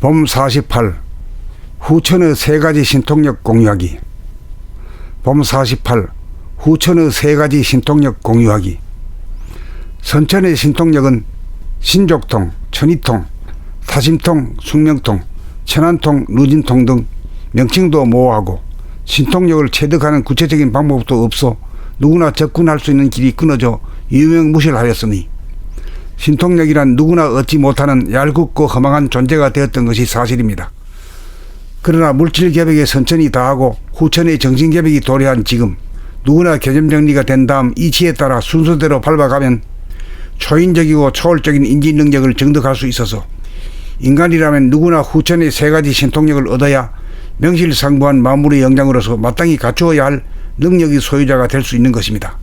봄 48 후천의 세 가지 신통력 공유하기. 봄 48 후천의 세 가지 신통력 공유하기. 선천의 신통력은 신족통, 천이통, 타심통, 숙명통, 천안통, 누진통 등 명칭도 모호하고 신통력을 체득하는 구체적인 방법도 없어 누구나 접근할 수 있는 길이 끊어져 유명무실하였으니 신통력이란 누구나 얻지 못하는 얄궂고 허망한 존재가 되었던 것이 사실입니다. 그러나 물질개벽에 선천이 다하고 후천의 정신개벽이 도래한 지금 누구나 개념정리가 된 다음 이치에 따라 순서대로 밟아가면 초인적이고 초월적인 인지능력을 정득할 수 있어서 인간이라면 누구나 후천의 세 가지 신통력을 얻어야 명실상부한 만물의 영장으로서 마땅히 갖추어야 할 능력의 소유자가 될 수 있는 것입니다.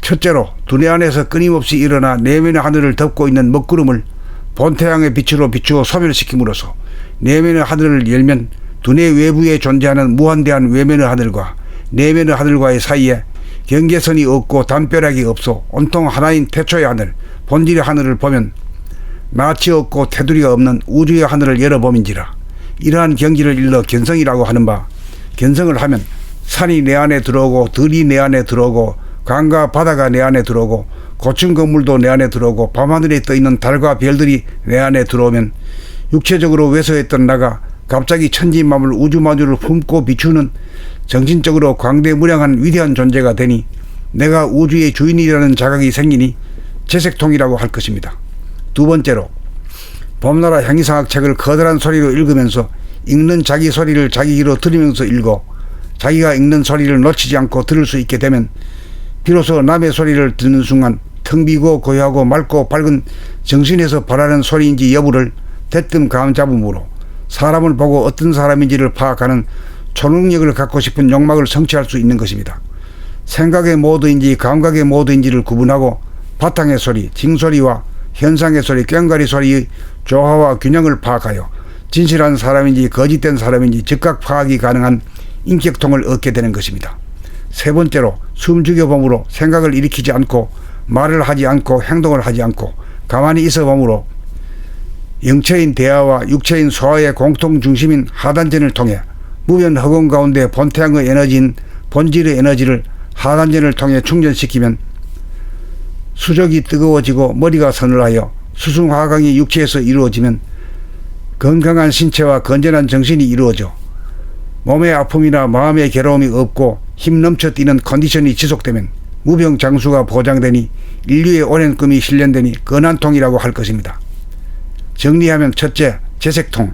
첫째로 두뇌 안에서 끊임없이 일어나 내면의 하늘을 덮고 있는 먹구름을 본태양의 빛으로 비추어 소멸시킴으로써 내면의 하늘을 열면 두뇌 외부에 존재하는 무한대한 외면의 하늘과 내면의 하늘과의 사이에 경계선이 없고 담벼락이 없어 온통 하나인 태초의 하늘, 본질의 하늘을 보면 낯이 없고 테두리가 없는 우주의 하늘을 열어봄인지라. 이러한 경지를 일러 견성이라고 하는 바, 견성을 하면 산이 내 안에 들어오고 들이 내 안에 들어오고 강과 바다가 내 안에 들어오고 고층 건물도 내 안에 들어오고 밤하늘에 떠있는 달과 별들이 내 안에 들어오면 육체적으로 왜소했던 나가 갑자기 천지만물 우주만주를 품고 비추는 정신적으로 광대무량한 위대한 존재가 되니 내가 우주의 주인이라는 자각이 생기니 재색통이라고 할 것입니다. 두 번째로 봄나라 향기상학 책을 커다란 소리로 읽으면서 읽는 자기 소리를 자기 귀로 들으면서 읽어 자기가 읽는 소리를 놓치지 않고 들을 수 있게 되면 비로소 남의 소리를 듣는 순간 텅 비고 고요하고 맑고 밝은 정신에서 발하는 소리인지 여부를 대뜸 감잡음으로 사람을 보고 어떤 사람인지를 파악하는 초능력을 갖고 싶은 욕망을 성취할 수 있는 것입니다. 생각의 모드인지 감각의 모드인지를 구분하고 바탕의 소리, 징소리와 현상의 소리, 꽹과리 소리의 조화와 균형을 파악하여 진실한 사람인지 거짓된 사람인지 즉각 파악이 가능한 인격통을 얻게 되는 것입니다. 세 번째로 숨 죽여봄으로 생각을 일으키지 않고 말을 하지 않고 행동을 하지 않고 가만히 있어 봄으로 영체인 대화와 육체인 소화의 공통 중심인 하단전을 통해 무변 허공 가운데 본태양의 에너지인 본질의 에너지를 하단전을 통해 충전시키면 수족이 뜨거워지고 머리가 서늘하여 수승화강이 육체에서 이루어지면 건강한 신체와 건전한 정신이 이루어져 몸의 아픔이나 마음의 괴로움이 없고 힘 넘쳐 뛰는 컨디션이 지속되면 무병장수가 보장되니 인류의 오랜 꿈이 실현되니 건한통이라고 할 것입니다. 정리하면 첫째, 재색통.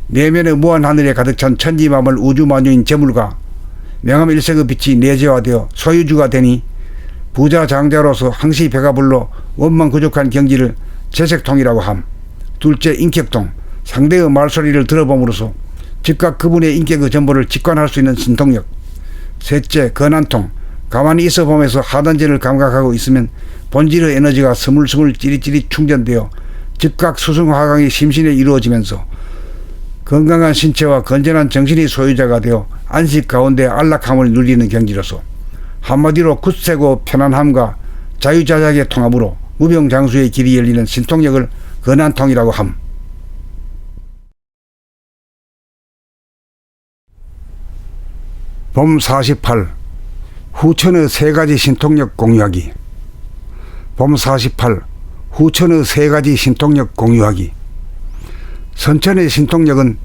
내면의 무한 하늘에 가득 찬 천지만물 우주만유인 재물과 명암일색의 빛이 내재화되어 소유주가 되니 부자 장자로서 항시 배가 불러 원망부족한 경지를 재색통이라고 함. 둘째, 인격통. 상대의 말소리를 들어봄으로써 즉각 그분의 인격의 전부를 직관할 수 있는 신통력. 셋째, 건한통. 가만히 있어 보면서 하단전을 감각하고 있으면 본질의 에너지가 스물스물 찌릿찌릿 충전되어 즉각 수승화강이 심신에 이루어지면서 건강한 신체와 건전한 정신의 소유자가 되어 안식 가운데 안락함을 누리는 경지로서 한마디로 굳세고 편안함과 자유자작의 통합으로 무병장수의 길이 열리는 신통력을 건한통이라고 함. 봄 48 후천의 세 가지 신통력 공유하기. 봄 48 후천의 세 가지 신통력 공유하기. 선천의 신통력은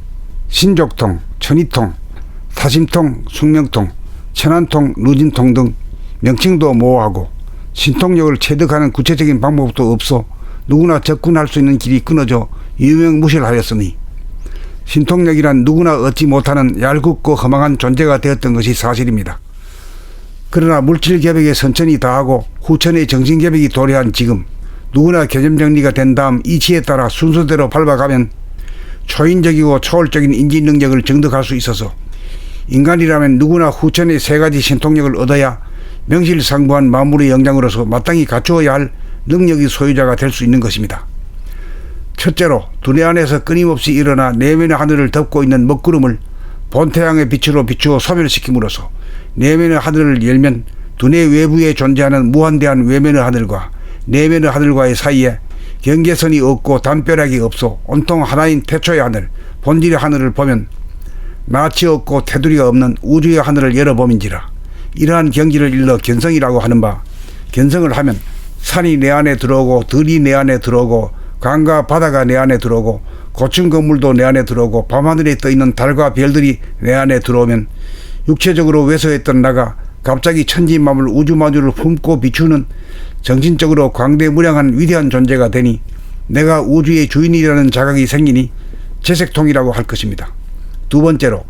신족통, 천이통, 타심통, 숙명통, 천안통, 누진통 등 명칭도 모호하고 신통력을 체득하는 구체적인 방법도 없어 누구나 접근할 수 있는 길이 끊어져 유명무실하였으니 신통력이란 누구나 얻지 못하는 얄궂고 허망한 존재가 되었던 것이 사실입니다. 그러나 물질개벽에 선천이 다하고 후천의 정신개벽이 도래한 지금 누구나 개념정리가 된 다음 이치에 따라 순서대로 밟아가면 초인적이고 초월적인 인지능력을 정득할 수 있어서 인간이라면 누구나 후천의 세 가지 신통력을 얻어야 명실상부한 만물의 영장으로서 마땅히 갖추어야 할 능력의 소유자가 될 수 있는 것입니다. 첫째로 두뇌 안에서 끊임없이 일어나 내면의 하늘을 덮고 있는 먹구름을 본태양의 빛으로 비추어 소멸시킴으로써 내면의 하늘을 열면 두뇌 외부에 존재하는 무한대한 외면의 하늘과 내면의 하늘과의 사이에 경계선이 없고 담벼락이 없어 온통 하나인 태초의 하늘, 본질의 하늘을 보면 낯이 없고 테두리가 없는 우주의 하늘을 열어봄인지라. 이러한 경지를 일러 견성이라고 하는 바, 견성을 하면 산이 내 안에 들어오고 들이 내 안에 들어오고 강과 바다가 내 안에 들어오고 고층 건물도 내 안에 들어오고 밤하늘에 떠있는 달과 별들이 내 안에 들어오면 육체적으로 왜소했던 나가 갑자기 천지만물 우주만주를 품고 비추는 정신적으로 광대무량한 위대한 존재가 되니 내가 우주의 주인이라는 자각이 생기니 재색통이라고 할 것입니다. 두 번째로,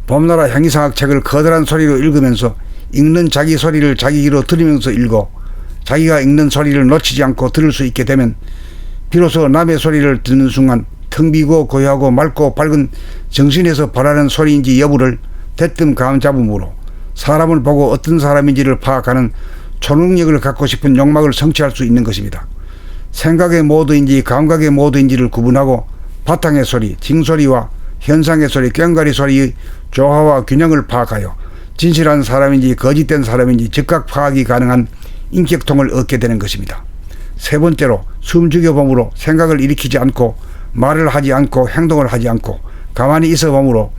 봄나라 향이상학 책을 커다란 소리로 읽으면서 읽는 자기 소리를 자기 귀로 들으면서 읽어 자기가 읽는 소리를 놓치지 않고 들을 수 있게 되면 비로소 남의 소리를 듣는 순간 텅 비고 고요하고 맑고 밝은 정신에서 발하는 소리인지 여부를 대뜸 감잡음으로 사람을 보고 어떤 사람인지를 파악하는 초능력을 갖고 싶은 욕망을 성취할 수 있는 것입니다. 생각의 모드인지 감각의 모드인지를 구분하고 바탕의 소리, 징소리와 현상의 소리, 꽹과리 소리의 조화와 균형을 파악하여 진실한 사람인지 거짓된 사람인지 즉각 파악이 가능한 인격통을 얻게 되는 것입니다. 세 번째로, 숨죽여봄으로 생각을 일으키지 않고 말을 하지 않고 행동을 하지 않고 가만히 있어 봄으로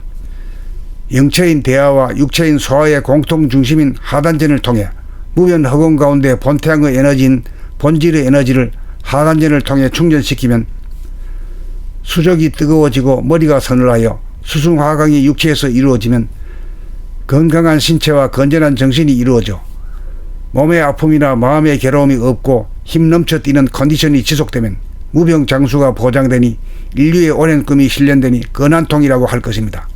영체인 대화와 육체인 소화의 공통 중심인 하단전을 통해 무변 허공 가운데 본태양의 에너지인 본질의 에너지를 하단전을 통해 충전시키면 수족이 뜨거워지고 머리가 서늘하여 수승화강이 육체에서 이루어지면 건강한 신체와 건전한 정신이 이루어져 몸의 아픔이나 마음의 괴로움이 없고 힘 넘쳐 뛰는 컨디션이 지속되면 무병장수가 보장되니 인류의 오랜 꿈이 실현되니 건한통이라고 할 것입니다.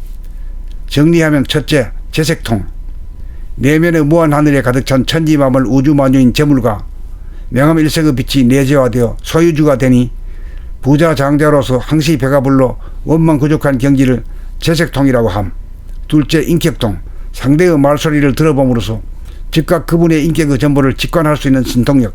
정리하면 첫째, 재색통. 내면의 무한 하늘에 가득 찬 천지만물 우주만유인 재물과 명암일색의 빛이 내재화되어 소유주가 되니 부자 장자로서 항시 배가 불러 원망 부족한 경지를 재색통이라고 함. 둘째, 인격통. 상대의 말소리를 들어봄으로써 즉각 그분의 인격의 전부를 직관할 수 있는 신통력.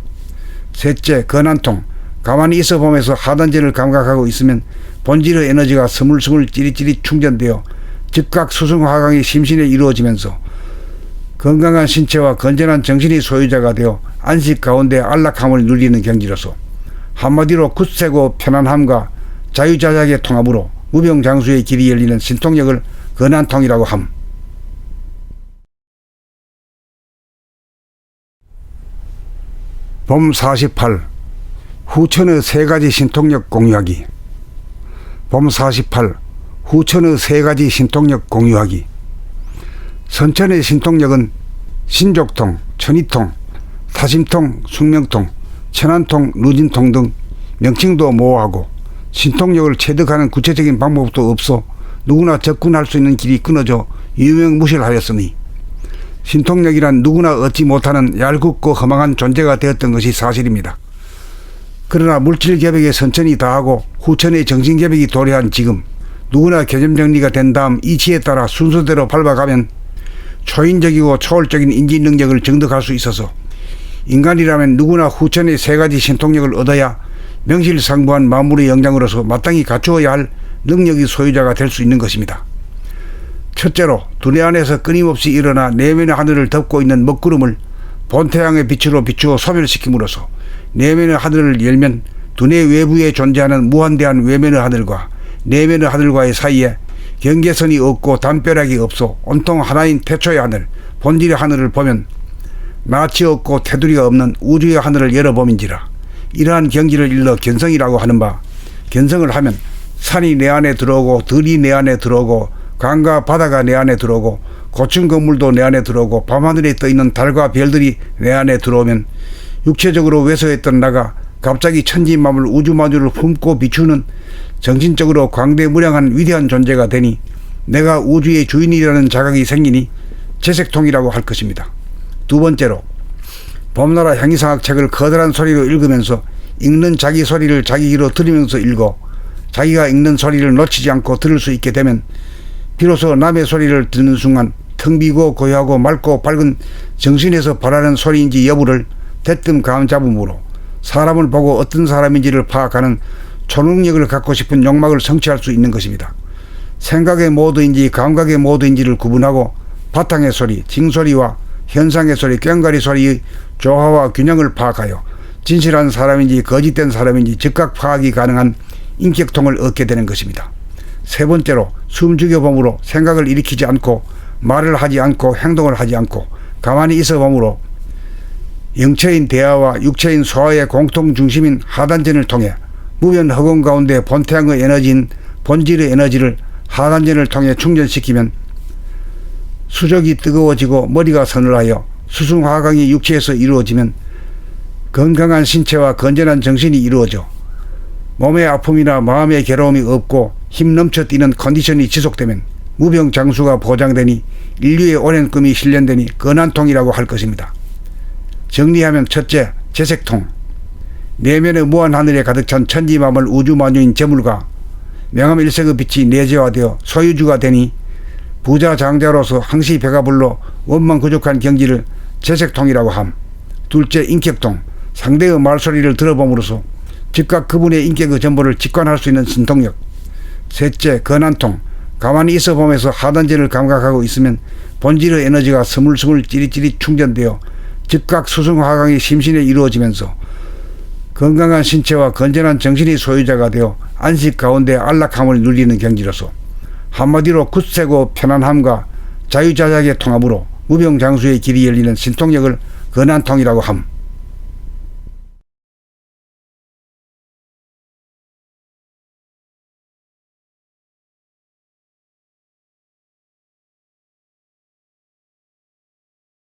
셋째, 건한통. 가만히 있어 보면서 하단전을 감각하고 있으면 본질의 에너지가 스물스물 찌릿찌릿 충전되어 즉각 수승화강이 심신에 이루어지면서 건강한 신체와 건전한 정신의 소유자가 되어 안식 가운데 안락함을 누리는 경지로서 한마디로 굳세고 편안함과 자유자작의 통합으로 무병장수의 길이 열리는 신통력을 건한통이라고 함. 봄 48. 후천의 세 가지 신통력 공유하기. 봄 48. 후천의 세 가지 신통력 공유하기. 선천의 신통력은 신족통, 천이통, 타심통, 숙명통, 천안통, 루진통 등 명칭도 모호하고 신통력을 체득하는 구체적인 방법도 없어 누구나 접근할 수 있는 길이 끊어져 유명무실하였으니 신통력이란 누구나 얻지 못하는 얄궂고 허망한 존재가 되었던 것이 사실입니다. 그러나 물질개벽의 선천이 다하고 후천의 정신개벽이 도래한 지금 누구나 개념정리가 된 다음 이치에 따라 순서대로 밟아가면 초인적이고 초월적인 인지능력을 정득할 수 있어서 인간이라면 누구나 후천의 세 가지 신통력을 얻어야 명실상부한 만물의 영장으로서 마땅히 갖추어야 할 능력의 소유자가 될 수 있는 것입니다. 첫째로, 두뇌 안에서 끊임없이 일어나 내면의 하늘을 덮고 있는 먹구름을 본태양의 빛으로 비추어 소멸시킴으로써 내면의 하늘을 열면 두뇌 외부에 존재하는 무한대한 외면의 하늘과 내면의 하늘과의 사이에 경계선이 없고 담벼락이 없어 온통 하나인 태초의 하늘, 본질의 하늘을 보면 낯이 없고 테두리가 없는 우주의 하늘을 열어봄인지라. 이러한 경지를 일러 견성이라고 하는 바, 견성을 하면 산이 내 안에 들어오고 들이 내 안에 들어오고 강과 바다가 내 안에 들어오고 고층 건물도 내 안에 들어오고 밤하늘에 떠있는 달과 별들이 내 안에 들어오면 육체적으로 왜소했던 나가 갑자기 천지만물 우주만주를 품고 비추는 정신적으로 광대무량한 위대한 존재가 되니 내가 우주의 주인이라는 자각이 생기니 재색통이라고 할 것입니다. 두 번째로, 봄나라 향이상학 책을 커다란 소리로 읽으면서 읽는 자기 소리를 자기 귀로 들으면서 읽어 자기가 읽는 소리를 놓치지 않고 들을 수 있게 되면 비로소 남의 소리를 듣는 순간 텅 비고 고요하고 맑고 밝은 정신에서 발하는 소리인지 여부를 대뜸 감잡음으로 사람을 보고 어떤 사람인지를 파악하는 초능력을 갖고 싶은 욕망을 성취할 수 있는 것입니다. 생각의 모드인지 감각의 모드인지를 구분하고 바탕의 소리, 징소리와 현상의 소리, 꽹과리 소리의 조화와 균형을 파악하여 진실한 사람인지 거짓된 사람인지 즉각 파악이 가능한 인격통을 얻게 되는 것입니다. 세 번째로 숨죽여봄으로 생각을 일으키지 않고 말을 하지 않고 행동을 하지 않고 가만히 있어 봄으로 영체인 대화와 육체인 소화의 공통 중심인 하단전을 통해 무변 허공 가운데 본태양의 에너지인 본질의 에너지를 하단전을 통해 충전시키면 수족이 뜨거워지고 머리가 서늘하여 수승화강이 육체에서 이루어지면 건강한 신체와 건전한 정신이 이루어져 몸의 아픔이나 마음의 괴로움이 없고 힘 넘쳐 뛰는 컨디션이 지속되면 무병장수가 보장되니 인류의 오랜 꿈이 실현되니 건한통이라고 할 것입니다. 정리하면 첫째, 재색통. 내면의 무한 하늘에 가득 찬 천지만물 우주만유인 재물과 명암일색의 빛이 내재화되어 소유주가 되니 부자 장자로서 항시 배가 불러 원망 부족한 경지를 재색통이라고 함. 둘째, 인격통. 상대의 말소리를 들어봄으로써 즉각 그분의 인격의 전부를 직관할 수 있는 신통력. 셋째, 건한통. 가만히 있어 보면서 하단전을 감각하고 있으면 본질의 에너지가 스물스물 찌릿찌릿 충전되어 즉각 수승화강이 심신에 이루어지면서 건강한 신체와 건전한 정신이 소유자가 되어 안식 가운데 안락함을 누리는 경지로서 한마디로 굳세고 편안함과 자유자작의 통합으로 무병장수의 길이 열리는 신통력을 건한통이라고 함.